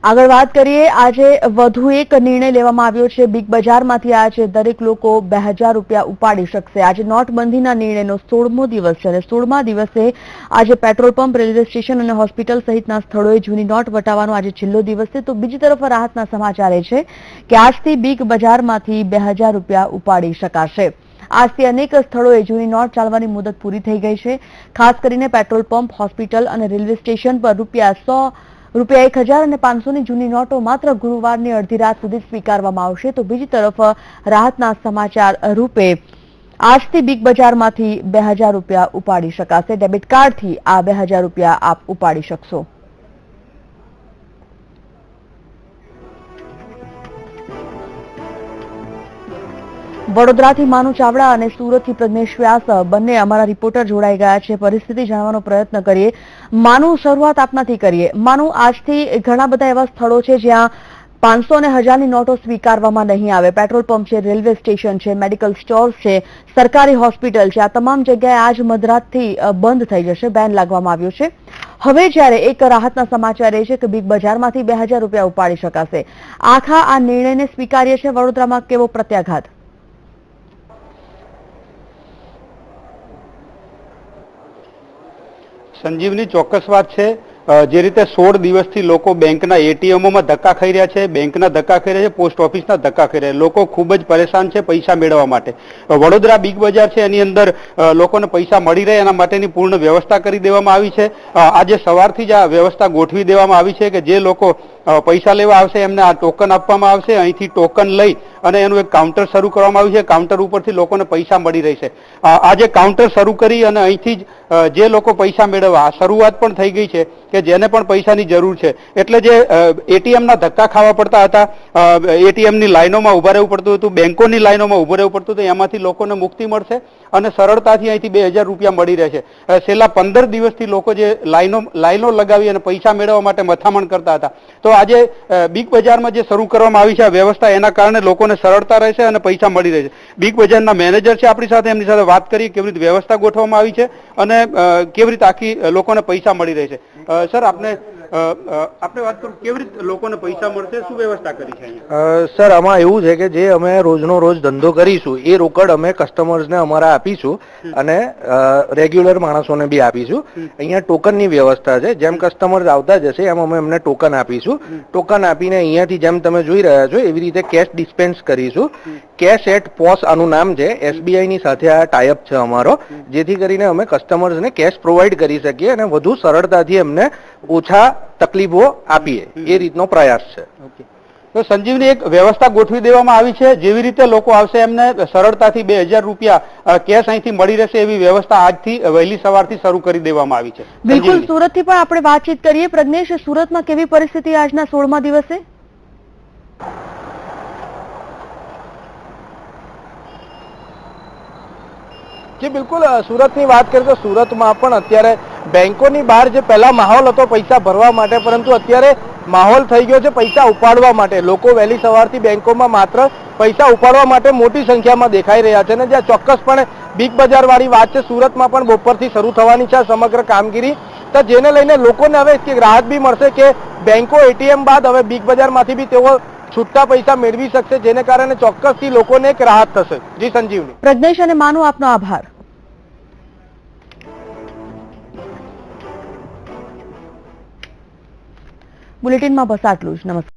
આગળ વાત કરીએ, આજે વધુ એક નિર્ણય લેવામાં આવ્યો છે. બિગ બજારમાંથી આજે દરેક લોકો 2000 રૂપિયા ઉપાડી શકશે. આજે નોટબંધીના નિર્ણયનો 16મો દિવસ છે અને 16મા દિવસે આજે પેટ્રોલ પંપ, રેલવે સ્ટેશન અને હોસ્પિટલ સહિતના સ્થળોએ જૂની નોટ વટાવવાનો આજે છેલ્લો દિવસ છે. તો બીજી તરફ રાહતના સમાચાર એ છે કે આજથી બિગ બજારમાંથી 2000 રૂપિયા ઉપાડી શકાશે. આજથી અનેક સ્થળોએ જૂની નોટ ચાલવાની મુદત પૂરી થઈ ગઈ છે. ખાસ કરીને પેટ્રોલ પંપ, હોસ્પિટલ અને રેલવે સ્ટેશન પર રૂપિયા 1000 અને 500ની જૂની નોટો માત્ર ગુરુવારની અડધી રાત સુધી સ્વીકારવામાં આવશે. તો બીજી તરફ રાહતના સમાચાર રૂપે આજથી બિગ બજારમાંથી 2000 રૂપિયા ઉપાડી શકાશે. ડેબિટ કાર્ડથી આ 2000 રૂપિયા આપ ઉપાડી શકશો. વડોદરાથી માનુ ચાવડા અને સુરતથી પ્રજ્ઞેશ વ્યાસ બંને અમારા રિપોર્ટર જોડાઈ ગયા છે. પરિસ્થિતિ જાણવાનો પ્રયત્ન કરીએ. માનુ, શરૂઆત આપનાથી કરીએ. માનુ, આજથી ઘણા બધા એવા સ્થળો છે જ્યાં 500 અને 1000ની નોટો સ્વીકારવામાં નહીં આવે. પેટ્રોલ પંપ છે, રેલવે સ્ટેશન છે, મેડિકલ સ્ટોર્સ છે, સરકારી હોસ્પિટલ છે, આ તમામ જગ્યાએ આજ મધરાતથી બંધ થઈ જશે, બેન લાગવામાં આવ્યો છે. હવે જ્યારે એક રાહતના સમાચાર એ છે કે બિગ બજારમાંથી 2000 રૂપિયા ઉપાડી શકાશે. આખા આ નિર્ણયને સ્વીકાર્ય છે? વડોદરામાં કેવો પ્રત્યાઘાત? સંજીવની, ચોક્કસ વાત છે. જે રીતે 16 દિવસથી લોકો બેંકના એટીએમોમાં ધક્કા ખાઈ રહ્યા છે, બેંકના ધક્કા ખાઈ રહ્યા છે, પોસ્ટ ઓફિસના ધક્કા ખાઈ રહ્યા છે. લોકો ખૂબ જ પરેશાન છે પૈસા મેળવવા માટે. વડોદરા બિગ બજાર છે, એની અંદર લોકોને પૈસા મળી રહે એના માટેની પૂર્ણ વ્યવસ્થા કરી દેવામાં આવી છે. આજે સવારથી જ આ વ્યવસ્થા ગોઠવી દેવામાં આવી છે કે જે લોકો પૈસા લેવા આવશે એમને આ ટોકન આપવામાં આવશે. અહીંથી ટોકન લઈ અને એનું એક કાઉન્ટર શરૂ કરવામાં આવ્યું છે. કાઉન્ટર ઉપરથી લોકોને પૈસા મળી રહેશે. આજે કાઉન્ટર શરૂ કરી અને અહીંથી જ જે લોકો પૈસા મેળવવા શરૂઆત પણ થઈ ગઈ છે કે જેને પણ પૈસાની જરૂર છે. એટલે જે એટીએમના ધક્કા ખાવા પડતા હતા, એટીએમની લાઈનોમાં ઉભા રહેવું પડતું હતું, બેંકોની લાઈનોમાં ઉભું રહેવું પડતું હતું, એમાંથી લોકોને મુક્તિ મળશે અને સરળતાથી અહીંથી 2000 રૂપિયા મળી રહેશે. છેલ્લા 15 દિવસથી લોકો જે લાઈનો લગાવી અને પૈસા મેળવવા માટે મથામણ કરતા હતા, તો આજે બિગ બજારમાં જે શરૂ કરવામાં આવી છે આ વ્યવસ્થા, એના કારણે લોકોને સરળતા રહેશે અને પૈસા મળી રહેશે. બિગ બજારના મેનેજર છે આપણી સાથે, એમની સાથે વાત કરીએ કેવી રીતે વ્યવસ્થા ગોઠવવામાં આવી છે અને કેવી રીતે આખી લોકોને પૈસા મળી રહેશે. સર, આપણે વાત કરું, કેવી રીતે લોકોને પૈસા મળશે, શું વ્યવસ્થા કરી છે? સર, આમાં એવું છે કે જે અમે રોજનો રોજ ધંધો કરીશું એ રોકડ અમે કસ્ટમર્સને અમારા આપીશું અને રેગ્યુલર માણસોને બી આપીશું. અહીંયા ટોકનની વ્યવસ્થા છે. જેમ કસ્ટમર્સ આવતા જશે એમ અમે એમને ટોકન આપીશું. ટોકન આપીને અહીંયાથી જેમ તમે જોઈ રહ્યા છો એવી રીતે કેશ ડિસ્પેન્સ કરીશું. કેશ એટ પોસ આનું નામ છે. SBIની સાથે આ ટાઈઅપ છે અમારો, જેથી કરીને અમે કસ્ટમર્સને કેશ પ્રોવાઈડ કરી શકીએ અને વધુ સરળતાથી એમને ઓછા તકલીફો આપીએ, એ રીતનો પ્રયાસ છે. તો સંજીવની, એક વ્યવસ્થા ગોઠવી દેવામાં આવી છે. જેવી રીતે લોકો આવશે એમને સરળતાથી 2000 રૂપિયા કેશ અહીંથી મળી રહેશે એવી વ્યવસ્થા આજથી વહેલી સવારથી શરૂ કરી દેવામાં આવી છે. બિલકુલ, સુરતથી પણ આપણે વાતચીત કરીએ. પ્રજ્ઞેશ, સુરતમાં કેવી પરિસ્થિતિ આજના 16મા દિવસે? જી બિલકુલ, સુરતની વાત કરીએ તો સુરતમાં પણ અત્યારે બેંકોની બહાર જે પહેલા માહોલ હતો પૈસા ભરવા માટે, પરંતુ અત્યારે માહોલ થઈ ગયો છે પૈસા ઉપાડવા માટે. લોકો વહેલી સવારથી બેંકોમાં માત્ર પૈસા ઉપાડવા માટે મોટી સંખ્યામાં દેખાઈ રહ્યા છે અને જ્યાં ચોક્કસપણે બિગ બજાર વાળી વાત છે, સુરતમાં પણ બપોરથી શરૂ થવાની છે સમગ્ર કામગીરી. તો જેને લઈને લોકોને હવે એક રાહત બી મળશે કે બેંકો એટીએમ બાદ હવે બિગ બજારમાંથી બી તેઓ છૂટતા પૈસા મેળવી શકશે, જેને કારણે ચોક્કસથી લોકોને એક રાહત થશે. જી સંજીવની. પ્રજ્ઞેશ અને માનુ, આપનો આભાર. બુલેટિનમાં બસ આટલું જ. નમસ્કાર.